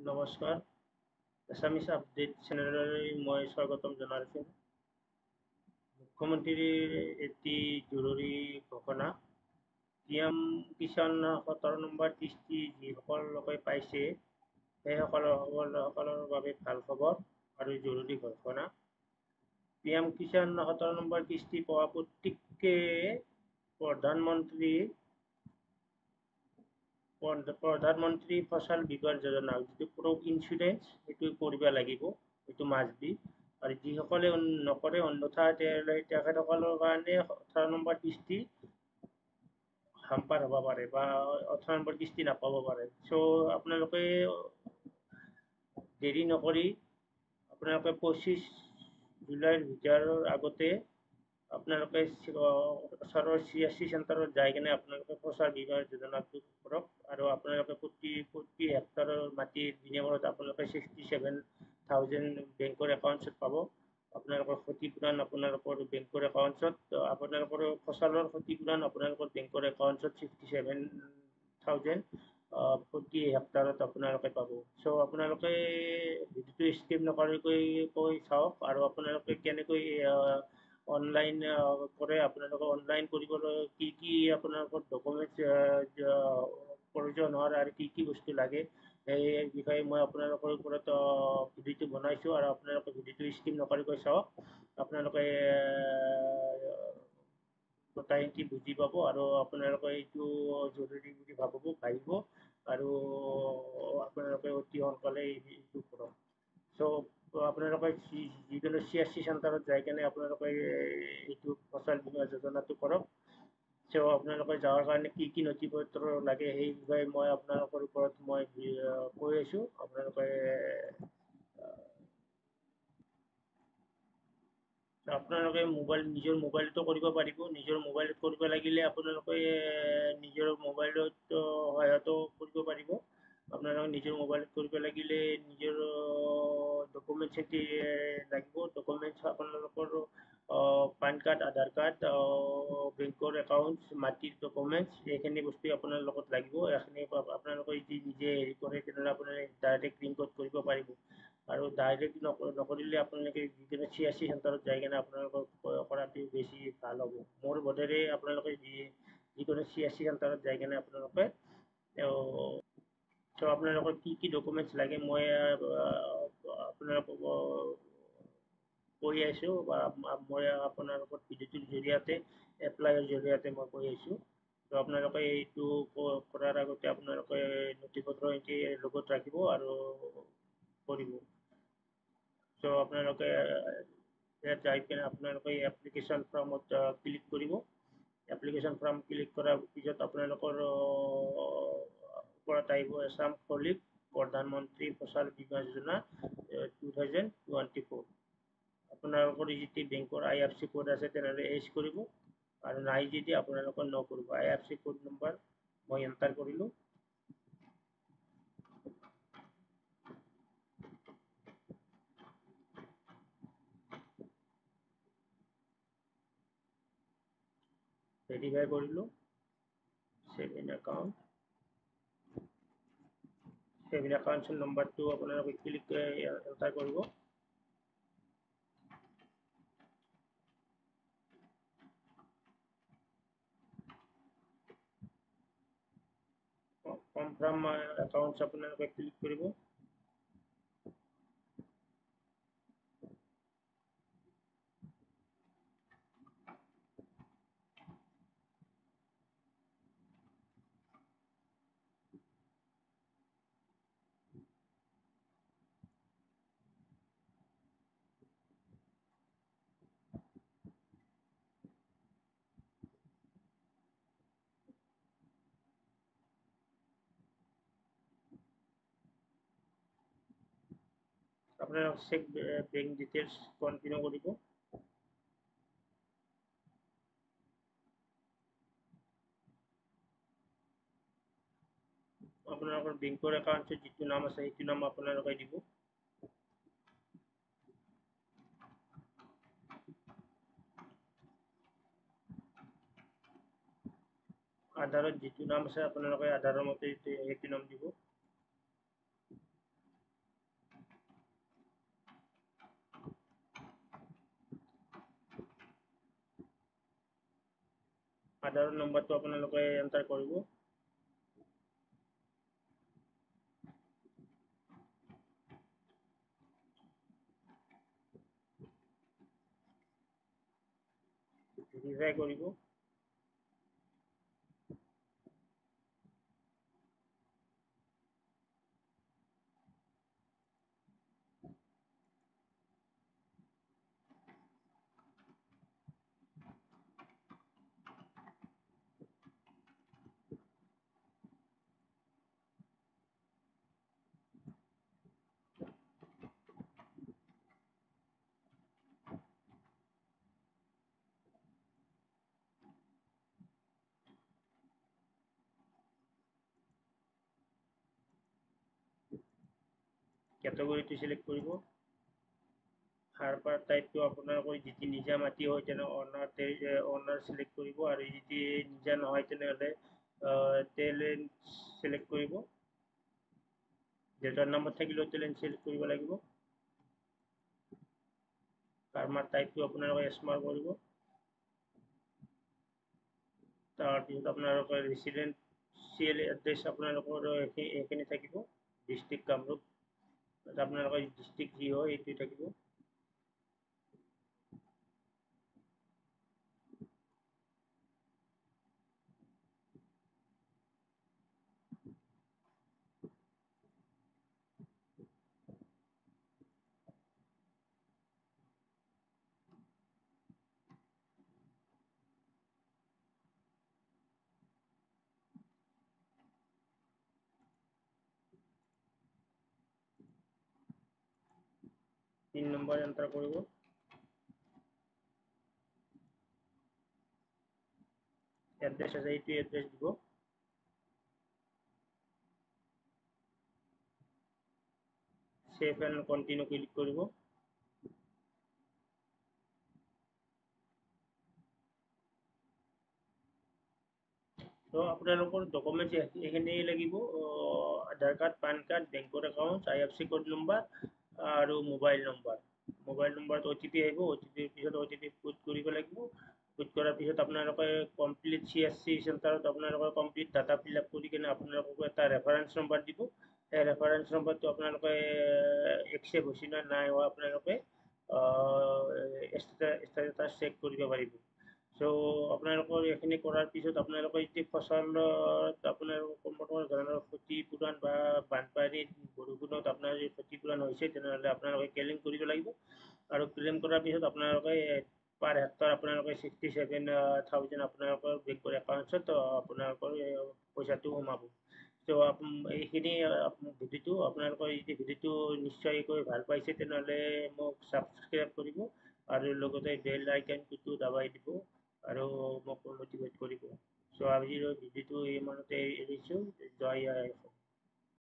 নমস্কাৰ, এছামিছ আপডেট চেনেললৈ মই স্বাগতম জনাইছোঁ। মুখ্যমন্ত্ৰীৰ এটি জৰুৰী ঘোষণা। পিএম কিষাণ 17 নম্বৰ কিস্তি যিসকল লোকে পাইছে সেইসকলৰ বাবে ভাল খবৰ আৰু জৰুৰী ঘোষণা। পিএম কিষাণ 17 নম্বৰ কিস্তি পোৱা প্ৰত্যেককে প্ৰধানমন্ত্ৰী ফচল বীমা যোজনা যিটো ক্ৰপ ইঞ্চুৰেঞ্চ সেইটো কৰিব লাগিব, সেইটো মাষ্ট বি। আৰু যিসকলে নকৰে অন্যথা তেখেতসকলৰ কাৰণে 18 নম্বৰ কিস্তি হাম্পাৰ হ'ব পাৰে বা 18 নম্বৰ কিস্তি নাপাব পাৰে। চ' আপোনালোকে দেৰি নকৰি আপোনালোকে 25 জুলাইৰ ভিতৰৰ আগতে আপোনালোকে ওচৰৰ CSC চেণ্টাৰত যাই কিনে আপোনালোকে ফচল বীমা যোজনাটো কৰক। আৰু আপোনালোকে প্ৰতি হেক্টৰৰ মাটিৰ বিনিময়ত আপোনালোকে 67,000 বেংকৰ একাউণ্টছত পাব। আপোনালোকৰ ক্ষতিপূৰণ আপোনালোকৰ বেংকৰ একাউণ্টছত, আপোনালোকৰ ফচলৰ ক্ষতিপূৰণ আপোনালোকৰ বেংকৰ একাউণ্টছত 67,000 প্ৰতি হেক্টৰত আপোনালোকে পাব। চ' আপোনালোকে ভিডিঅ'টো স্কিপ নকৰাকৈ চাওক আৰু আপোনালোকে কেনেকৈ অনলাইন কৰে, আপোনালোকে অনলাইন কৰিবলৈ কি আপোনালোকৰ ডকুমেণ্টছ প্ৰয়োজন হয় আৰু কি বস্তু লাগে সেই বিষয়ে মই আপোনালোকৰ ওপৰত ভিডিঅ'টো বনাইছোঁ আৰু আপোনালোকে ভিডিঅ'টো স্কিপ নকৰাকৈ চাওক। আপোনালোকে গোটেইখিনি বুজি পাব আৰু আপোনালোকে এইটো জৰুৰী বুলি ভাবিব আৰু আপোনালোকে অতি সোনকালে এইটো কৰক। চ' আপোনালোকে যিকোনো CSC চেণ্টাৰত যাই কেনে আপোনালোকে এইটো ফচল বীমা যোজনাটো কৰক। চ' আপোনালোকে যাৱাৰ কাৰণে কি নথিপত্ৰ লাগে সেই বিষয়ে মই আপোনালোকৰ ওপৰত মই কৈ আছোঁ। আপোনালোকে নিজৰ মোবাইলতো কৰিব পাৰিব। নিজৰ মোবাইলত কৰিব লাগিলে আপোনালোকে নিজৰ মোবাইলত সহায়তো কৰিব পাৰিব। আপোনালোকে নিজৰ মোবাইলত কৰিব লাগিলে নিজৰ ডকুমেণ্টছ লাগিব। ডকুমেণ্টছ আপোনালোকৰ পান কাৰ্ড, আধাৰ কাৰ্ড, বেংকৰ একাউণ্টছ, মাটিৰ ডকুমেণ্টছ এইখিনি বস্তু আপোনাৰ লগত লাগিব। এইখিনি আপোনালোকে যদি নিজে হেৰি কৰে তেনেহ'লে আপোনালোকে ডাইৰেক্ট লিংকত কৰিব পাৰিব। আৰু ডাইৰেক্ট নকৰিলে আপোনালোকে যিকোনো CSC চেণ্টাৰত যাই কিনে আপোনালোকৰ কৰাটো বেছি ভাল হ'ব। মোৰ বোধেৰে আপোনালোকে যিকোনো CSC চেণ্টাৰত যাই কিনে আপোনালোকে চ' আপোনালোকৰ কি ডকুমেণ্টছ লাগে মই আপোনালোকক কৈ আছোঁ বা মই আপোনালোকৰ ভিডিঅ'টোৰ জৰিয়তে এপ্লাইৰ জৰিয়তে মই কৈ আছোঁ। ত' আপোনালোকে এইটো কৰাৰ আগতে আপোনালোকে নথিপত্ৰ লগত ৰাখিব আৰু কৰিব। চ' আপোনালোকে ইয়াত যাই কিনে আপোনালোকে এপ্লিকেশ্যন ফৰ্মত ক্লিক কৰিব। এপ্লিকেশ্যন ফৰ্ম ক্লিক কৰাৰ পিছত আপোনালোকৰ ওপৰত আহিব আছাম ফলিক প্ৰধানমন্ত্ৰী ফচল বীমা যোজনা 2024। আপোনালোকৰ যদি বেংকৰ IFSC কোড আছে তেনেহ'লে এজ কৰিব আৰু নাই যদি আপোনালোকৰ নকৰিব। IFSC কোড নম্বৰ মই এণ্টাৰ কৰিলোঁ। ভেৰিফাই কৰিলোঁ। ছেভিং একাউণ্ট নম্বৰটো আপোনালোকে ক্লিক এণ্টাৰ কৰিব। কনফাৰ্ম একাউণ্টছ আপোনালোকে ক্লিক কৰিব। আপোনালোকে চেক বেংক ডিটেইলছ কণ্টিনিউ কৰিব। আপোনালোকৰ বেংকৰ একাউণ্টত যিটো নাম আছে সেইটো নাম আপোনালোকে দিব। আধাৰত যিটো নাম আছে আপোনালোকে আধাৰৰ মতে সেইটো নাম দিব। আধাৰৰ নম্বৰটো আপোনালোকে এণ্টাৰ কৰিব। ভেৰিফাই কৰিব। কেটেগৰীটো চিলেক্ট কৰিব। হাৰপাৰ টাইপটো আপোনালোকৰ যদি নিজা মাটি হয় তেনে অনাৰ চিলেক্ট কৰিব, আৰু যদি নিজা নহয় তেনেহ'লে টেলেণ্ট চিলেক্ট কৰিব। দেউতাৰ নামত থাকিলেও টেলেণ্ট চিলেক্ট কৰিব লাগিব। ফাৰ্মাৰ টাইপটো আপোনালোকে এছমাৰ কৰিব। তাৰপিছত আপোনালোকৰ ৰেচিডেন্সিয়েল এড্ৰেছ আপোনালোকৰ এইখিনি থাকিব, ডিষ্ট্ৰিক্ট কামৰূপ। আপোনালোকৰ ডিষ্ট্ৰিক্ট যি হয় এইটোৱে থাকিব। পিন নম্বৰ এণ্টাৰ কৰিব। এড্ৰেছ আছে এইটো এড্ৰেছ দিব। সেভ এণ্ড কণ্টিনিউ ক্লিক কৰিব। তো আপোনালোকৰ ডকুমেণ্টছ এইখিনি লাগিব, আধাৰ কাৰ্ড, পান কাৰ্ড, বেংকৰ একাউণ্ট, IFSC কোড নম্বৰ আৰু মোবাইল নম্বৰ। মোবাইল নম্বৰত OTP আহিব, OTPৰ পিছত OTP পুট কৰিব লাগিব। পুট কৰাৰ পিছত আপোনালোকে কমপ্লিট CSC চেণ্টাৰত আপোনালোকৰ কমপ্লিট ডাটা ফিল আপ কৰি কিনে আপোনালোকক এটা ৰেফাৰেঞ্চ নম্বৰ দিব। সেই ৰেফাৰেঞ্চ নম্বৰটো আপোনালোকে একচেপ্ট হৈছে নে নাই হোৱা আপোনালোকে ষ্টেটাছ চেক কৰিব পাৰিব। চ' আপোনালোকৰ এইখিনি কৰাৰ পিছত আপোনালোকে যদি ফচলত আপোনালোকৰ কোনো ধৰণৰ ক্ষতিপূৰণ বা বানপানীত বৰষুণত আপোনাৰ যদি ক্ষতিপূৰণ হৈছে তেনেহ'লে আপোনালোকে ক্লেইম কৰিব লাগিব। আৰু ক্লেইম কৰাৰ পিছত আপোনালোকে পাৰ হেক্টৰ আপোনালোকে 67,000 আপোনালোকৰ বেংকৰ একাউণ্টছত আপোনালোকৰ পইচাটো সোমাব। ত' এইখিনি ভিডিঅ'টো আপোনালোকৰ যদি ভিডিঅ'টো নিশ্চয়কৈ ভাল পাইছে তেনেহ'লে মোক ছাবস্ক্ৰাইব কৰিব, আৰু লগতে বেল আইকনটো দবাই দিব, আৰু মোক মটিভেট কৰিব। চ' আজিৰ ভিডিঅ'টো ইমানতে এৰিছোঁ। জয় আই অসম।